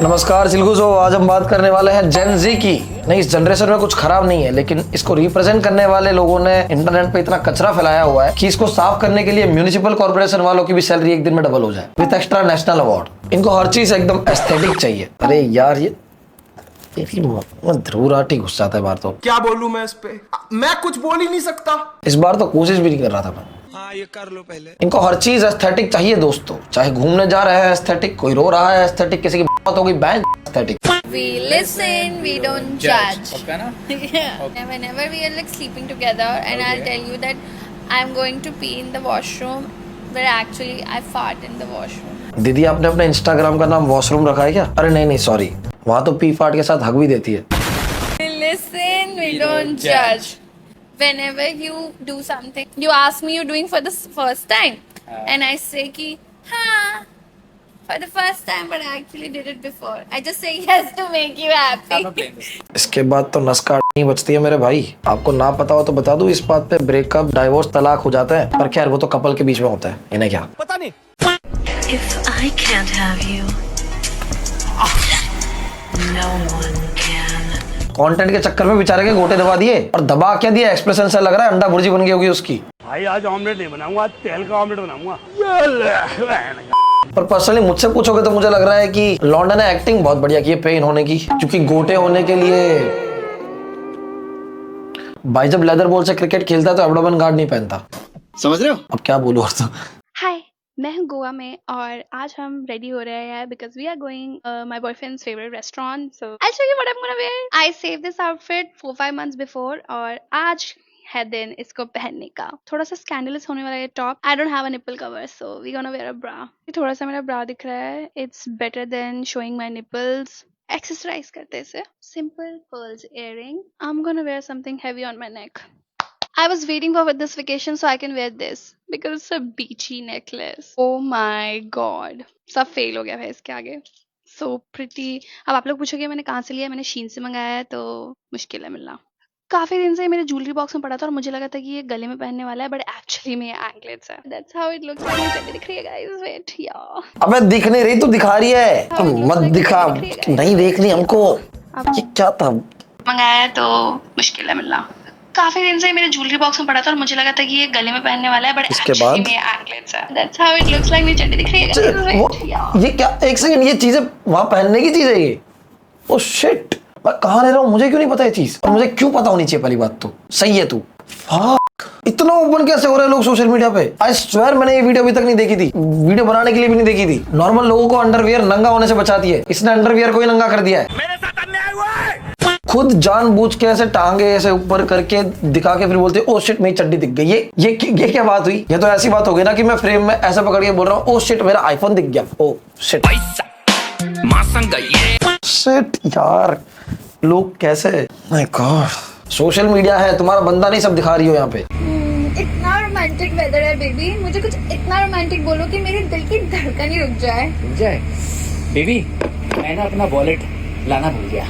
नमस्कार सिलगुजो, आज हम बात करने वाले हैं जेन ज़ी की। नहीं, इस जनरेशन में कुछ खराब नहीं है, लेकिन इसको रिप्रेजेंट करने वाले लोगों ने इंटरनेट पे इतना कचरा फैलाया हुआ है कि इसको साफ करने के लिए म्यूनिसिपल कॉर्पोरेशन वालों की भी सैलरी एक दिन में डबल हो जाए विद एक्स्ट्रा नेशनल अवार्ड। इनको हर चीज एकदम एस्थेटिक चाहिए। अरे यार, ये ध्रुव राठी घुस जाता है बार तो। क्या बोलूं मैं इस पे, मैं कुछ बोल ही नहीं सकता। इस बार तो कोशिश भी नहीं कर रहा था मैं। हाँ, ये कर लो पहले। इनको हर चीज एस्थेटिक चाहिए दोस्तों, चाहे घूमने जा रहे हैं एस्थेटिक, कोई रो रहा है एस्थेटिक, किसी की बात हो गई band aesthetic. We listen, we don't judge. Okay, na? Yeah. And whenever we are like sleeping together, and I'll tell you that I'm going to pee in the washroom, but actually I fart in the washroom. दीदी, आपने अपने Instagram का नाम washroom रखा है क्या? अरे नहीं, सॉरी, वहाँ तो पी फाट के साथ हक भी देती है। We listen, we don't judge. Whenever you do something, you ask me you're doing for the first time, and I say ki, हाँ, for the first time, but I actually did it before. I just say yes to make you happy. इसके बाद तो नस काट नहीं बचती है मेरे भाई। आपको ना पता हो तो बता दूं, इस बात पे ब्रेकअप, डाइवोर्स, तलाक हो जाता है, पर खैर वो तो कपल के बीच में होता है, इन्हें क्या पता नहीं। If I can't have you, no one can. Content के चक्कर में बेचारे के गोटे दबा दिए, और दबा क्या दिया, एक्सप्रेशन से लग रहा है अंडा भुर्जी बन गई होगी उसकी। भाई आज ऑमलेट नहीं बनाऊंगा, आज तेल का ऑमलेट बनाऊंगा। पर पर्सनली मुझसे पूछोगे तो मुझे लग रहा है कि लॉन्डा ने एक्टिंग बहुत बढ़िया की है पेन होने की, क्योंकि गोटे होने के लिए भाई जब लेदर बॉल से क्रिकेट खेलता है तो एब्डोमेन गार्ड नहीं पहनता। समझ रहे हो? अब क्या बोलूं और तो। हाय, मैं हूँ गोवा में और आज हम रेडी हो रहे हैं because we are going my boyfriend's favourite restaurant. So I show you what I am gonna wear. I save this outfit 4-5 months before और आज है दिन इसको पहनने का। थोड़ा सा स्कैंडलस होने वाला है top. I don't have a nipple cover, so we gonna wear a bra. ये थोड़ा सा मेरा ब्रा दिख रहा है। It's better than showing my nipples. Accessorize करते इसे। Simple pearls earring. I am gonna wear something heavy on my neck. I was waiting for this vacation so I can wear this because it's a beachy necklace. Oh my god. सब fail हो गया है इसके आगे. So pretty. अब आप लोग पूछोगे मैंने कहाँ से लिया? मैंने शीन से मंगाया है, तो मुश्किल है मिलना. काफी दिन से मेरे ज्वेलरी बॉक्स में पड़ा था और मुझे लगा था कि ये गले में पहनने वाला है, बट एक्चुअली में एंकलेट्स है. That's how it looks like. दिख रही है guys. Wait, yeah. अबे दिख नहीं रही, तू दिखा रही है. मत दिखा. नहीं देखनी हमको. ये क्या था? मंगाया है तो मुश्किल है मिलना. काफी दिन से मेरे ज्वेलरी बॉक्स में पड़ा था और मुझे लगा था कि ये गले में पहनने वाला है, बट एक्चुअली में एंकलेट्स है. That's how it looks like. नीचे दिख रही है. ये क्या? एक सेकंड, ये चीजें वहां पहनने की चीज है ये? ओह शिट, मैं कहाँ ले रहा हूँ? मुझे क्यों नहीं पता ये चीज, और मुझे क्यों पता होनी चाहिए? पहली बात तो सही है तू. इतना ओपन कैसे हो रहे हैं लोग सोशल मीडिया पे? आई स्वेयर मैंने ये वीडियो अभी तक नहीं देखी थी. वीडियो बनाने के लिए भी नहीं देखी थी. नॉर्मल लोगों को अंडरवियर नंगा होने से बचाती है, इसने अंडरवियर को ही नंगा कर दिया है. मेरे साथ अन्याय हुआ है। खुद जानबूझ के ऐसे टांगे ऐसे ऊपर करके दिखा के फिर बोलते ओ शिट मेरी चड्डी दिख गई. ये क्या बात हुई? ये तो ऐसी बात हो गई ना कि मैं फ्रेम में ऐसे पकड़ के बोल रहा हूँ ओ शिट मेरा आईफोन दिख गया. ओ शिट शिट यार, लोग कैसे? माय गॉड, सोशल मीडिया है, तुम्हारा बंदा नहीं सब दिखा रही हो यहाँ पे. इतना रोमांटिक वेदर है बेबी, मुझे कुछ इतना रोमांटिक बोलो कि मेरे दिल की धड़कन ही रुक जाए. बेबी, मैं ना अपना वॉलेट लाना भूल गया.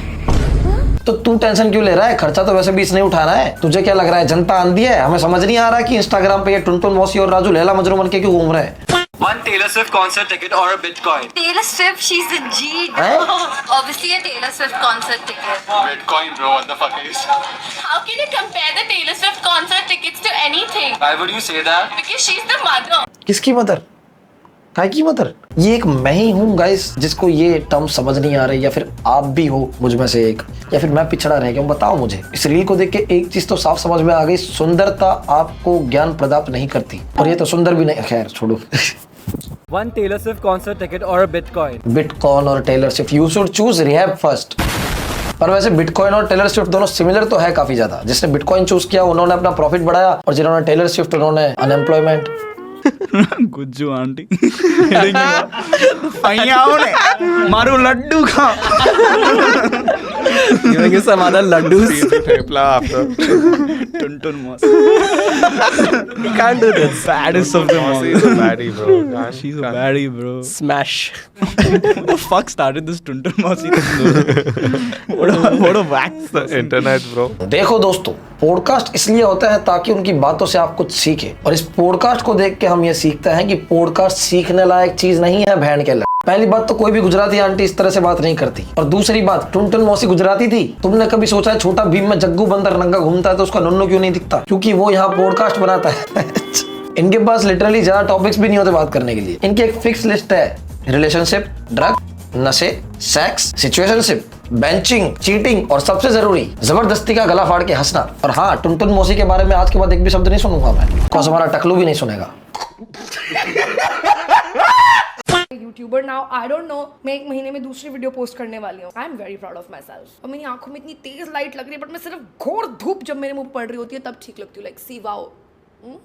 तो तू टेंशन क्यों ले रहा है? खर्चा तो वैसे भी इसने उठाना है. तुझे क्या लग रहा है जनता आंधी है? हमें समझ नहीं आ रहा कि इंस्टाग्राम पे ये टुनटुन मौसी और राजू लैला मजनू बन के क्यों घूम रहे हैं. One Taylor Swift concert ticket or a Bitcoin? Taylor Swift, she's a G. Obviously a Taylor Swift concert ticket. Bitcoin, bro. What the fuck is? How can you compare the Taylor Swift concert tickets to anything? Why would you say that? Because she's the mother. किसकी mother? काय की mother? ये एक मैं ही हूँ guys जिसको ये term समझ नहीं आ रही, या फिर आप भी हो मुझ में से एक, या फिर मैं पिछड़ा रह गया हूँ. बताओ मुझे. इस रील को देख के एक चीज तो साफ समझ में आ गई, सुंदरता आपको ज्ञान प्रदान नहीं करती, और ये तो सुंदर भी नहीं. खैर छोड़ो. One Taylor Swift concert ticket or a Bitcoin? Bitcoin और Taylor Swift, you should choose rehab first. पर वैसे बिटकॉइन और टेलर स्विफ्ट दोनों सिमिलर तो है काफी ज्यादा. जिसने बिटकॉइन चूज किया उन्होंने अपना प्रॉफिट बढ़ाया, और जिन्होंने टेलर स्विफ्ट उन्होंने अनएम्प्लॉयमेंट. गुज्जू आंटी मारो लड्डू खा. Giving you some other laddus. Thepla after. Tuntun Mausi. You can't do this. Baddest of them all. She's a baddie, bro. She's a baddie, bro. Smash. Who the fuck started this Tuntun Mausi thing? What a wax. The internet, bro. देखो दोस्तों, podcast इसलिए होता है ताकि उनकी बातों से आप कुछ सीखें, और इस पॉडकास्ट को देख के हम ये सीखते हैं कि पॉडकास्ट सीखने लायक चीज नहीं है. बहन के पहली बात तो कोई भी गुजराती आंटी इस तरह से बात नहीं करती, और दूसरी बात टुनटुन मौसी गुजराती थी। तुमने कभी सोचा है छोटा भीम में जग्गू बंदर नंगा घूमता है तो उसका नन्नू क्यों नहीं दिखता? क्योंकि वो यहाँ पॉडकास्ट बनाता है। इनके पास लिटरली ज्यादा टॉपिक्स भी नहीं होते बात करने के लिए। इनकी एक फिक्स लिस्ट है, रिलेशनशिप, ड्रग, नशे, सेक्स, सिचुएशनशिप, बेंचिंग, चीटिंग और सबसे जरूरी जबरदस्ती का गला फाड़ के हंसना। और हाँ, टुनटुन मौसी के बारे में आज के बाद एक भी शब्द नहीं सुनूंगा मैं, बिकॉज़ हमारा टकलू भी नहीं सुनेगा। YouTuber now, I don't know, मैं 1 महीने में दूसरी वीडियो पोस्ट करने वाली हूँ। I am very proud of my self. और मेरी आंखों में इतनी तेज लाइट लग रही है, बट मैं सिर्फ घोर धूप जब मेरे मुंह पड़ रही होती है तब ठीक लगती हूँ। लाइक सी वाओ,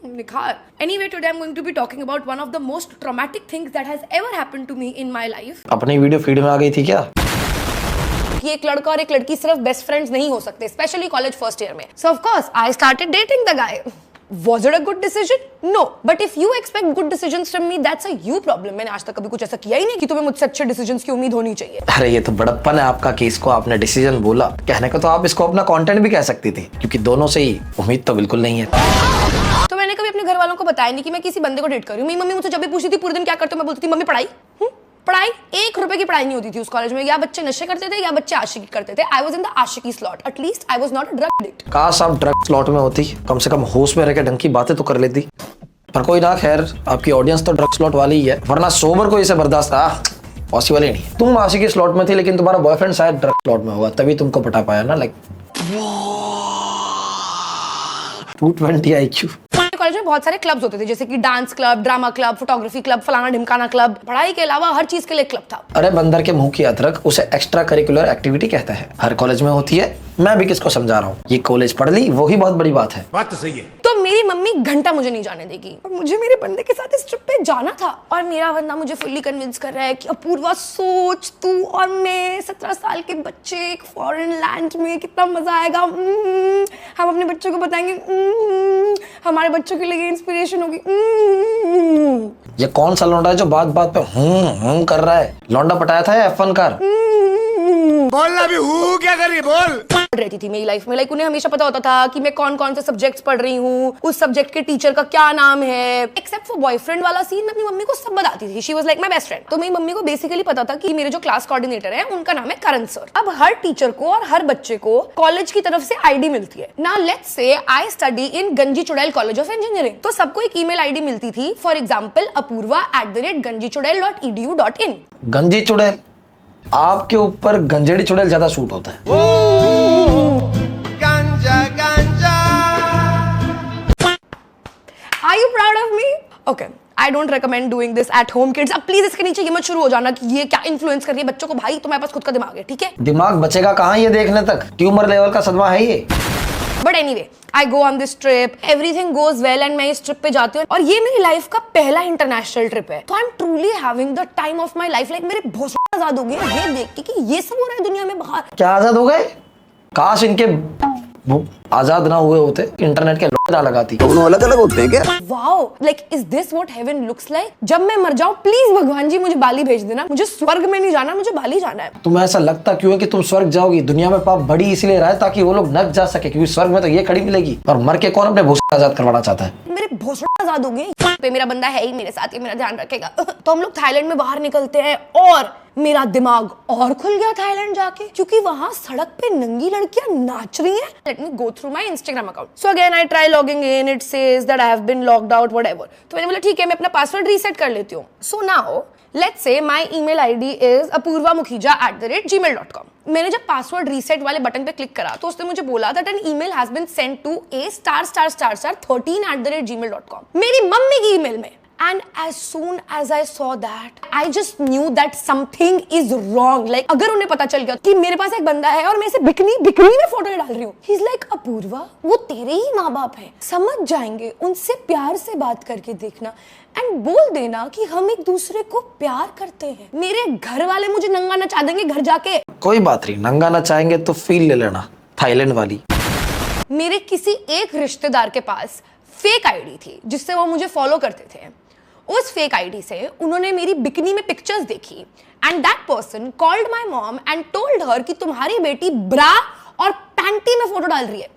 निखार। Anyway, today I'm going to be talking about one of the most traumatic things that has ever happened to me in my life. अपनी वीडियो फीड में आ गई थी क्या? कि एक लड़का और एक लड़की सिर्फ बेस्ट फ्रेंड्स नहीं हो सकते, स्पेशली कॉलेज फर्स्ट ईयर में। So of course I started dating the guy. Was it a good decision? No. But if you expect good decisions from me, that's a you problem. मैंने आज तक कभी कुछ ऐसा किया ही नहीं कि तुम्हें मुझसे अच्छे डिसीजंस की उम्मीद होनी चाहिए। अरे ये तो बड़प्पन है आपका कि इसको आपने डिसीजन बोला। कहने को तो आप इसको अपना कंटेंट भी कह सकती थी, क्योंकि दोनों से ही उम्मीद तो बिल्कुल नहीं है। तो मैंने कभी अपने घर वालों को बताया नहीं कि मैं किसी बंदे को डेट कर रही हूँ। मेरी मम्मी मुझसे जब भी पूछती थी पूरे दिन क्या करते हो, मैं बोलती थी मम्मी पढ़ाई। पढ़ाई, 1 रुपए की पढ़ाई नहीं होती थी उस कॉलेज में। या बच्चे नशे करते थे या बच्चे आशिकी करते थे। I was in the Aashiqui slot. At least I was not a drug addict. काश आप ड्रग स्लॉट में होती, कम से कम होश में रह के ढंग की बातें तो कर लेती। पर कोई ना, खैर आपकी ऑडियंस तो ड्रग स्लॉट वाली ही है, वरना सोबर को इसे बर्दाश्त पॉसिबल ही नहीं। तुम आशिकी स्लॉट में थी, लेकिन तुम्हारा बॉयफ्रेंड शायद ड्रग स्लॉट में हुआ, तभी तुमको पटा पाया ना। Like 220 IQ। कॉलेज में बहुत सारे क्लब्स होते थे, जैसे कि dance club, drama club, photography club, फलाना ढिमकाना क्लब। पढ़ाई के अलावा हर चीज के लिए क्लब था। अरे बंदर के मुंह की अदरक, उसे एक्स्ट्रा करिकुलर एक्टिविटी कहते हैं। हर कॉलेज में होती है, मैं भी किसको समझा रहा हूँ। ये कॉलेज पढ़ ली, वही बहुत बड़ी बात है। बात तो सही है। तो मेरी मम्मी घंटा मुझे नहीं जाने देगी, और मुझे मेरे बंदे के साथ इस ट्रिप पे जाना था। और मेरा बंदा मुझे फुल्ली कन्विंस कर रहा है कि अपूर्वा सोच, तू और मैं 17 साल के बच्चे एक फॉरेन लैंड में, कितना मजा आएगा। हम अपने बच्चों को बताएंगे, हमारे बच्चों के लिए इंस्पिरेशन होगी। ये कौन सा लौंडा है जो बात बात पे कर रहा है? लौंडा पटाया था या F1 कार? बोलना भी हूँ, क्या कर रही है, बोल। रहती थी मेरी लाइफ में। लाइक उन्हें हमेशा पता होता था कि मैं कौन कौन से सब्जेक्ट्स पढ़ रही हूँ, उस सब्जेक्ट के टीचर का क्या नाम है। एक्सेप्ट फॉर बॉयफ्रेंड वाला सीन, मैं अपनी मम्मी को सब बताती थी। She was like my best friend. तो मेरी मम्मी को बेसिकली पता था कि मेरे जो क्लास कोऑर्डिनेटर है उनका नाम है करण सर। अब हर टीचर को और हर बच्चे को कॉलेज की तरफ से आईडी मिलती है। नाउ लेट्स से आई स्टडी इन गंजी चुड़ैल कॉलेज ऑफ इंजीनियरिंग। तो सबको एक ईमेल आईडी मिलती थी, फॉर एग्जाम्पल apurva@ganjichudail.edu.in। गंजी चुड़ैल, आपके ऊपर गंजेड़ी चुड़ैल ज्यादा सूट होता है। Are you proud of me? Okay. I don't recommend doing this at home, kids. अब प्लीज इसके नीचे ये मत शुरू हो जाना कि ये क्या इन्फ्लुएंस कर रही है बच्चों को। भाई तुम्हारे पास खुद का दिमाग है, ठीक है? दिमाग बचेगा कहाँ ये देखने तक? ट्यूमर लेवल का सदमा है ये। But anyway, I go on this trip, everything goes well and मैं इस ट्रिप पे जाती हूँ। और ये मेरी लाइफ का पहला इंटरनेशनल ट्रिप है। तो I am truly having the time of my life. Like मेरे बहुत आजाद हो गए ये देख के कि ये सब हो रहा है दुनिया में बाहर। क्या आजाद हो गए? काश इनके वो आजाद ना हुए होते, इंटरनेट के लोग लगाती। दोनों अलग अलग होते हैं क्या? Wow, like is this what heaven looks like? जब मैं मर जाऊं प्लीज भगवान जी मुझे बाली भेज देना। मुझे स्वर्ग में नहीं जाना, मुझे बाली जाना है। तुम्हें ऐसा लगता क्यों है कि तुम स्वर्ग जाओगी? दुनिया में पाप बड़ी इसलिए रहा है ताकि वो लोग न जा सके, क्योंकि स्वर्ग में तो ये खड़ी मिलेगी। और मर के कौन अपने भूसा आजाद करवाना चाहता है? मेरे भोसड़े आजाद हो गए पे, मेरा बंदा है ही मेरे साथ, ये मेरा ध्यान रखेगा। तो हम लोग थाईलैंड में बाहर निकलते हैं और मेरा दिमाग और खुल गया थाईलैंड जाके, क्योंकि वहां सड़क पे नंगी लड़कियां नाच रही हैं। Let me go through my Instagram account. So again I try logging in, it says that I have been logged out whatever. तो मैंने बोला ठीक है, मैं अपना पासवर्ड रीसेट कर लेती हूँ। So now let's say my email ID is apurvamukhija@gmail.com। मैंने जब पासवर्ड रीसेट वाले बटन पे क्लिक करा तो उसने मुझे बोला that an email has been sent to a****13@gmail.com मेरी मम्मी की ईमेल में। And as soon as I saw that, I just knew that something is wrong. Like अगर उन्हें पता चल गया कि मेरे पास एक बंदा है और मैं इसे बिकनी में फोटो डाल रही हूँ, he's like अपूर्वा, वो तेरे ही माँ बाप हैं, समझ जाएंगे, उनसे प्यार से बात करके देखना एंड बोल देना कि हम एक दूसरे को प्यार करते हैं। मेरे घर वाले मुझे नंगा नचा देंगे घर जाके। कोई बात नहीं, नंगा नचाएंगे तो फील ले लेना, थाईलैंड वाली। मेरे किसी एक रिश्तेदार के पास फेक आईडी थी जिससे वो मुझे फॉलो करते थे। उस फेक आईडी से उन्होंने मेरी बिकनी में पिक्चर्स देखी and that person called my mom and told her कि तुम्हारी बेटी ब्रा और पैंटी में फोटो डाल रही है,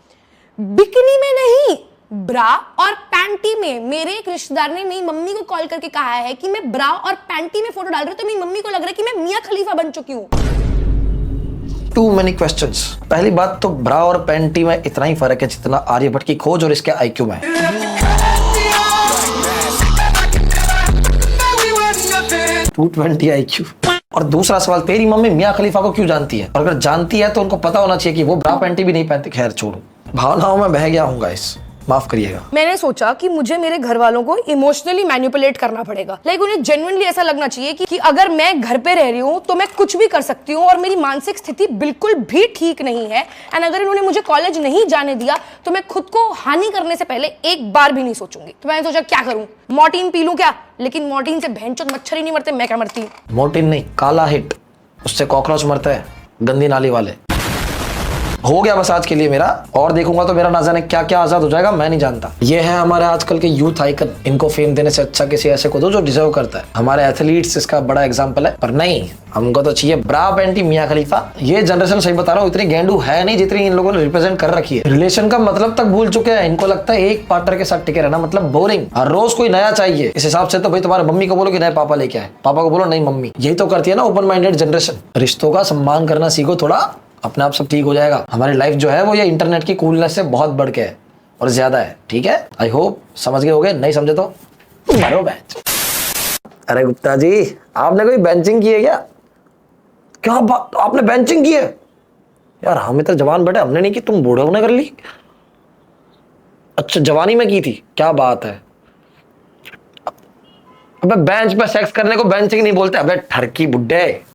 बिकनी में नहीं, ब्रा और पैंटी में। मेरे एक रिश्तेदार ने मेरी मम्मी को कॉल करके कहा है कि मैं ब्रा और पैंटी में फोटो डाल रही हूँ, तो मेरी मम्मी को लग रहा है कि मैं मियां खलीफा बन चुकी हूँ। Too many questions. पहली बात तो ब्रा और पैंटी में इतना ही फर्क है जितना आर्यभट्ट की खोज और इसके आईक्यू में। 220 आईक्यू। और दूसरा सवाल, तेरी मम्मी मियां खलीफा को क्यों जानती है? और अगर जानती है तो उनको पता होना चाहिए कि वो ब्रा पैंटी भी नहीं पहनते। खैर छोड़ो, भावनाओं में बह गया हूँ गाइस, माफ करिएगा। मैंने सोचा कि मुझे मेरे घर वालों को इमोशनली मैनिपुलेट करना पड़ेगा। लाइक उन्हें जेन्युइनली ऐसा लगना चाहिए कि अगर मैं घर पे रह रही हूँ तो मैं कुछ भी कर सकती हूँ और मेरी मानसिक स्थिति बिल्कुल भी ठीक नहीं है। एंड अगर इन्होंने मुझे कॉलेज नहीं जाने दिया तो मैं खुद को हानि करने से पहले एक बार भी नहीं सोचूंगी। तो मैंने सोचा क्या करूँ, मॉर्टिन पी लूं क्या? लेकिन मॉर्टिन से भैंचोद मच्छर ही नहीं मरते, मैं क्या मरती? मोर्टिन नहीं, काला हिट, उससे कॉकरोच मरता है, गंदी नाली वाले। हो गया बस आज के लिए मेरा, और देखूंगा तो मेरा ना जाने क्या क्या आजाद हो जाएगा, मैं नहीं जानता। ये है हमारे आजकल के यूथ आइकन। इनको फेम देने से अच्छा किसी ऐसे को दो जो डिजर्व करता है। हमारे एथलीट्स इसका बड़ा एग्जांपल है। पर नहीं, हमको तो चाहिए ब्रा पैंटी मियां खलीफा। ये जनरेशन, सही बता रहा हूँ, इतनी गेंडू है नहीं जितनी इन लोगों ने रिप्रेजेंट कर रखी है। रिलेशन का मतलब तक भूल चुके हैं। इनको लगता है एक पार्टनर के साथ टिके रहना मतलब बोरिंग, हर रोज कोई नया चाहिए। इस हिसाब से तो भाई तुम्हारे मम्मी को बोलो कि नए पापा लेके आए, पापा को बोलो नहीं मम्मी। यही तो करती है ना ओपन माइंडेड जनरेशन। रिश्तों का सम्मान करना सीखो थोड़ा, अपने आप सब ठीक हो जाएगा। हमारी लाइफ जो है वो ये इंटरनेट की कूलनेस से बहुत बढ़ के है और ज्यादा है। ठीक है, आई होप समझ गए होगे, नहीं समझे तो मारो बेंच। अरे गुप्ता जी, आपने कोई बेंचिंग की है क्या? क्या बात, आपने बेंचिंग की है? यार हमें तो जवान बेटे हमने नहीं की, तुम बूढ़ों ने कर ली? अच्छा जवानी में की थी, क्या बात है। अबे बेंच पे सेक्स करने को बेंचिंग नहीं बोलते, अबे ठरकी बुड्ढे।